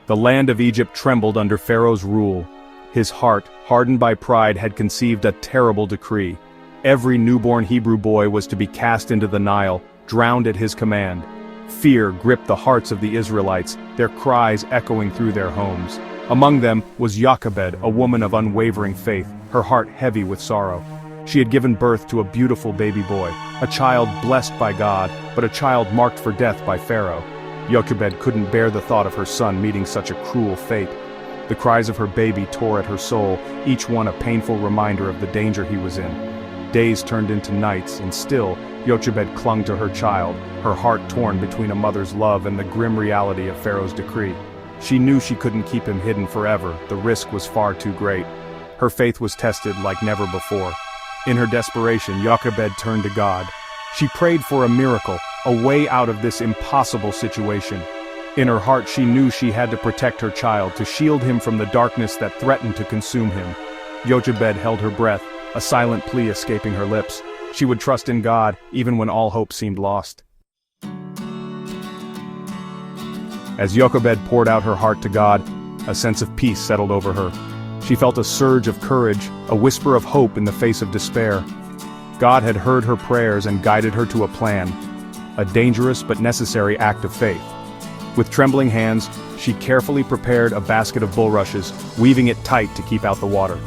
The land of Egypt trembled under Pharaoh's rule. His heart, hardened by pride, had conceived a terrible decree. Every newborn Hebrew boy was to be cast into the Nile, drowned at his command. Fear gripped the hearts of the Israelites, their cries echoing through their homes. Among them was Jochebed, a woman of unwavering faith, her heart heavy with sorrow. She had given birth to a beautiful baby boy, a child blessed by God, but a child marked for death by Pharaoh. Jochebed couldn't bear the thought of her son meeting such a cruel fate. The cries of her baby tore at her soul, each one a painful reminder of the danger he was in. Days turned into nights, and still, Jochebed clung to her child, her heart torn between a mother's love and the grim reality of Pharaoh's decree. She knew she couldn't keep him hidden forever, the risk was far too great. Her faith was tested like never before. In her desperation, Jochebed turned to God. She prayed for a miracle, a way out of this impossible situation. In her heart she knew she had to protect her child, to shield him from the darkness that threatened to consume him. Jochebed held her breath, a silent plea escaping her lips. She would trust in God, even when all hope seemed lost. As Jochebed poured out her heart to God, a sense of peace settled over her. She felt a surge of courage, a whisper of hope in the face of despair. God had heard her prayers and guided her to a plan, a dangerous but necessary act of faith. With trembling hands, she carefully prepared a basket of bulrushes, weaving it tight to keep out the water.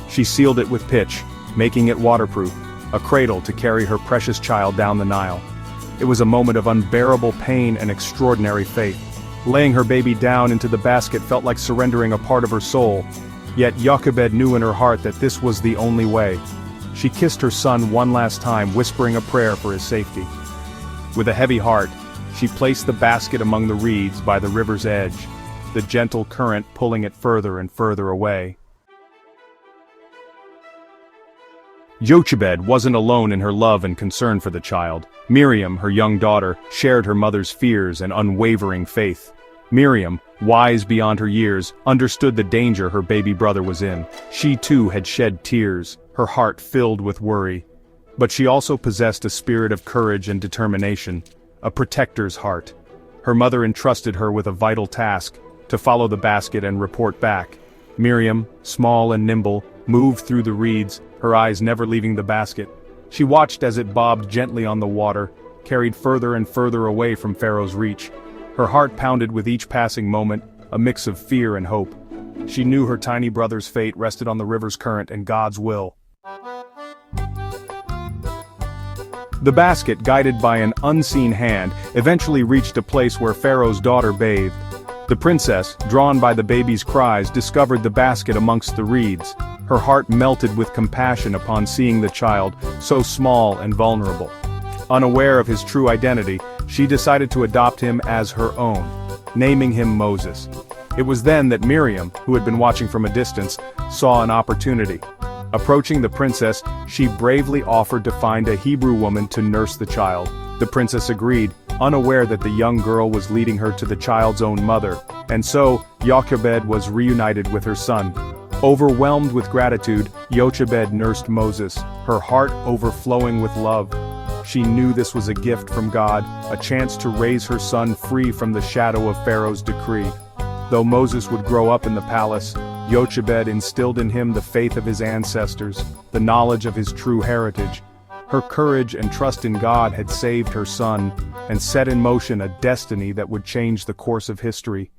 She sealed it with pitch, making it waterproof, a cradle to carry her precious child down the Nile. It was a moment of unbearable pain and extraordinary faith. Laying her baby down into the basket felt like surrendering a part of her soul. Yet Jochebed knew in her heart that this was the only way. She kissed her son one last time, whispering a prayer for his safety. With a heavy heart, she placed the basket among the reeds by the river's edge, the gentle current pulling it further and further away. Jochebed wasn't alone in her love and concern for the child. Miriam, her young daughter, shared her mother's fears and unwavering faith. Miriam, wise beyond her years, understood the danger her baby brother was in. She too had shed tears, her heart filled with worry. But she also possessed a spirit of courage and determination, a protector's heart. Her mother entrusted her with a vital task, to follow the basket and report back. Miriam, small and nimble, moved through the reeds, her eyes never leaving the basket. She watched as it bobbed gently on the water, carried further and further away from Pharaoh's reach. Her heart pounded with each passing moment, a mix of fear and hope. She knew her tiny brother's fate rested on the river's current and God's will. The basket, guided by an unseen hand, eventually reached a place where Pharaoh's daughter bathed. The princess, drawn by the baby's cries, discovered the basket amongst the reeds. Her heart melted with compassion upon seeing the child, so small and vulnerable. Unaware of his true identity, she decided to adopt him as her own, naming him Moses. It was then that Miriam, who had been watching from a distance, saw an opportunity. Approaching the princess, she bravely offered to find a Hebrew woman to nurse the child. The princess agreed, unaware that the young girl was leading her to the child's own mother, and so Jochebed was reunited with her son. Overwhelmed with gratitude, Jochebed nursed Moses, her heart overflowing with love. She knew this was a gift from God, a chance to raise her son free from the shadow of Pharaoh's decree. Though Moses would grow up in the palace, Jochebed instilled in him the faith of his ancestors, the knowledge of his true heritage. Her courage and trust in God had saved her son, and set in motion a destiny that would change the course of history.